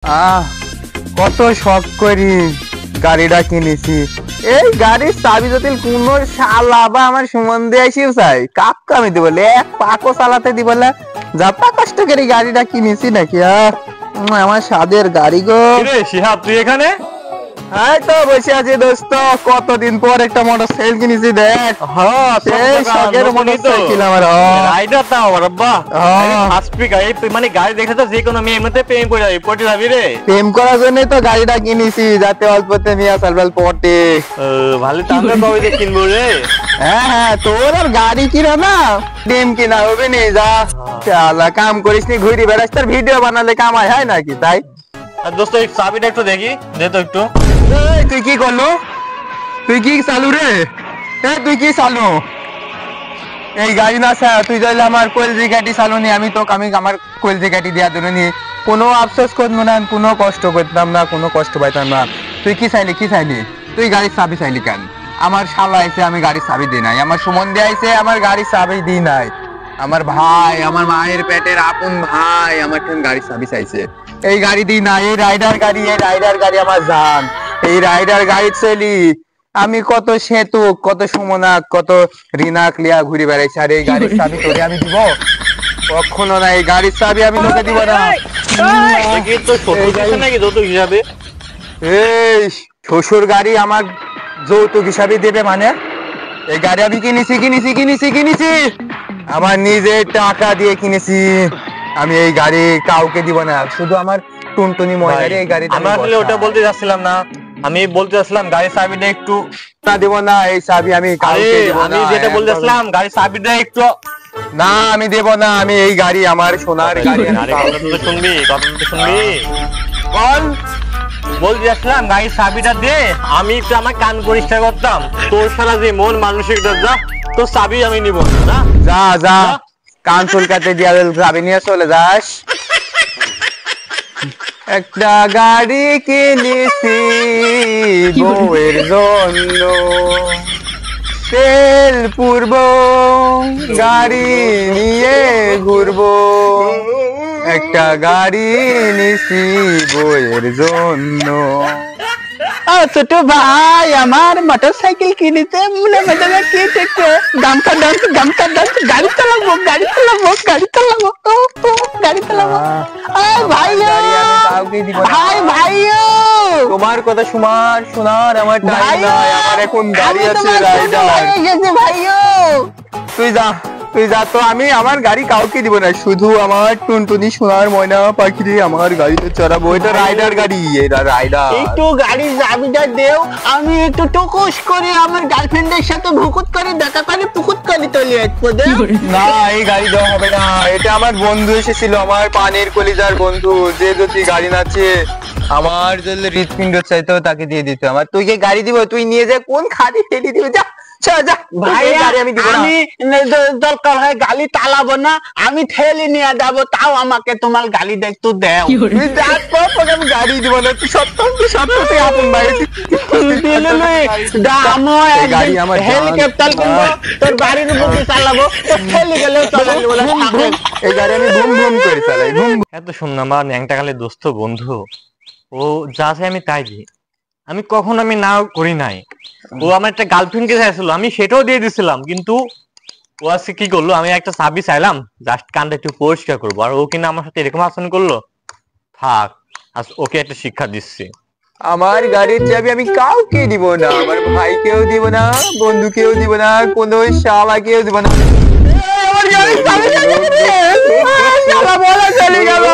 আহ কত শখ করি গাড়িটা কিনেছি। এই গাড়ির চাবি যদি কোনো শালা বা আমার সম্বন্ধে আসিও চাই কাপকে আমি দিব এক পাকও চালাতে দিব না। যাতা কষ্ট করে গাড়িটা কিনেছি নাকি আমার স্বাদের গাড়ি গো। শিহাব তুই এখানে? এই তো বসে আছি দোস্ত, কতদিন পর একটা মোটরসাইকেল কিনেছি দেখ। সেই শখের মোটরসাইকেল আমার রাইডার তা আমার আব্বা ফার্স্ট পিক মানে গাড়ি দেখে তো যে কোনো মেয়ে এমনিতে প্রেম করে যাবি, পটে যাবি রে। প্রেম করার জন্যই তো গাড়িটা কিনেছি যাতে অল্পতে মিয়া সালবাল পটে। ভালো তো আমরা কবে যে কিনবো রে। হ্যাঁ তোর আর গাড়ি কিনা না প্রেম কিনা হবে নি। যা শালা কাম করিস নি ঘুরি বেড়াস, তোর ভিডিও বানালে কামাই হয় নাকি? তাই আর দোস্ত এই চাবিটা একটু দেখি দে তো একটু। তুই কি করলো? তুই কি চালু রে? তুই কি চালু এই গাড়ি না তুই চাইলে আমার কলজি গাড়ি চালু নি, আমি তো আমি আমার কলজি গাড়ি দিয়া দিল নি। কোনো আফসোস করবো না, কোনো কষ্ট করতাম না, কোনো কষ্ট পাইতাম না। তুই কি চাইলি? কি চাইলি? তুই গাড়ির চাবি চাইলি কেন? আমার শালা আইছে আমি গাড়ির চাবি দিই নাই, আমার সুমন্দে আইছে আমার গাড়ির চাবি দিই নাই। আমার ভাই, আমার মায়ের পেটের আপন ভাই আমার গাড়ির চাবি চাইছে, এই গাড়ি দিই না। এই রাইডার গাড়ি আমার জান। এই রাইডার গাড়ি চলি আমি কত সেতু, কত সুমনা, কত রিনাক লিয়া ঘুরে বেড়াইছি। আর এই গাড়ির চাবি তোরে আমি দিব? কখনো না, এই গাড়ির চাবি আমি তোকে দিব না। নাকি যৌতুক হিসাবে? এই শ্বশুর গাড়ি আমার যৌতুক হিসাবে দেবে মানে? এই গাড়ি আমি কিনেছি আমার নিজের টাকা দিয়ে কিনেছি। আমি এই গাড়ি কাউকে দিব না, শুধু আমার টুনটুনি ময়নারে এই গাড়িটা। আমরা আসলে ওটা বলতে যাচ্ছিলাম না, আমি বলতে যাচ্ছিলাম গাড়ির চাবিটা একটু না দেব না, এই চাবি আমি কাউকে দিব না। আমি যেটা বলতে যাচ্ছিলাম গাড়ির চাবিটা একটু না আমি দেব না। আমি এই গাড়ি আমার সোনার গাড়ি। কথা তো শুনবি বল। বলতে যাচ্ছিলাম গাড়ির চাবিটা দে, আমি একটু আমার কান পরিষ্কার করতাম। তোর সারা যে মন মানসিকতা যা, তোর চাবি আমি নিব না। যা যা কান চুলকাতে দিয়া চাবি নিয়ে চলে যাস। একটা গাড়ি কিনেছি বউয়ের জন্য, তেল পূর্ব গাড়ি নিয়ে ঘুরবো। একটা গাড়ি নিছি বউয়ের জন্য। ছোট ভাই আমার মোটরসাইকেল কিনেছে, তোমার কথা শোনার আমার টাইম নাই, আমার এখন গাড়ি আছে রাইডার। তুই যা তো, আমি আমার গাড়ি কাউকে দিব না, শুধু আমার টুনটুনি সোনার ময়না পাখি দিয়ে আমার গাড়িতে চড়াবো। এটা রাইডার গাড়ি, এটা রাইডার। একটু গাড়ির চাবিটা দেও, আমি একটু টুকুস করে আমার গার্লফ্রেন্ডের সাথে ভুকুত করে দেখা করে পুকুত করে চলে আসবো। না এই গাড়ি দেওয়া হবে না, এটা আমার বন্ধু এসেছিল, আমার পানির কলিজার বন্ধু, যে যদি গাড়ি নাচে আমার যদি হৃৎপিণ্ড চাইতো তাকে দিয়ে দিতে। আমার তুই কে গাড়ি দিব? তুই নিয়ে যা, কোন খাদি ফেলে দিবে? যা আমি দরকার হয় গালি চালাবো না, আমি ঠেলি নিয়ে যাবো, তাও আমাকে তোমার গালি একটু দেও। আমি গাড়ি দিব না, তুই সত্যি আপন ভাই। হেলিকপ্টার কিনবো, তোর বাড়ির উপর দিয়ে চালাবো, ঠেলি গেলেও এই গাড়ি আমি ঘুম ঘুম করে চালাই। এত শুনলাম আমার ন্যাংটা কালে দোস্ত বন্ধু, ও যা চাই আমি তাই দিই, আমি কখন আমি না করি নাই। ও আমার একটা গার্লফ্রেন্ডকে চাইছিল, আমি সেটাও দিয়ে দিছিলাম, কিন্তু ও আজকে কি করলো, আমি একটা চাবি চাইলাম জাস্ট কানটা একটু পরিষ্কার করবো, আর ও কিনা আমার সাথে এরকম আচরণ করলো। থাক আজ ওকে একটা শিক্ষা দিচ্ছি। আমার গাড়ির চাবি আমি কাউকে দিব না, আমার ভাইকেও দিব না, বন্ধুকেও দিব না, কোনো শালাকেও দিব না। আমার গাড়ির চাবি চলে গেল।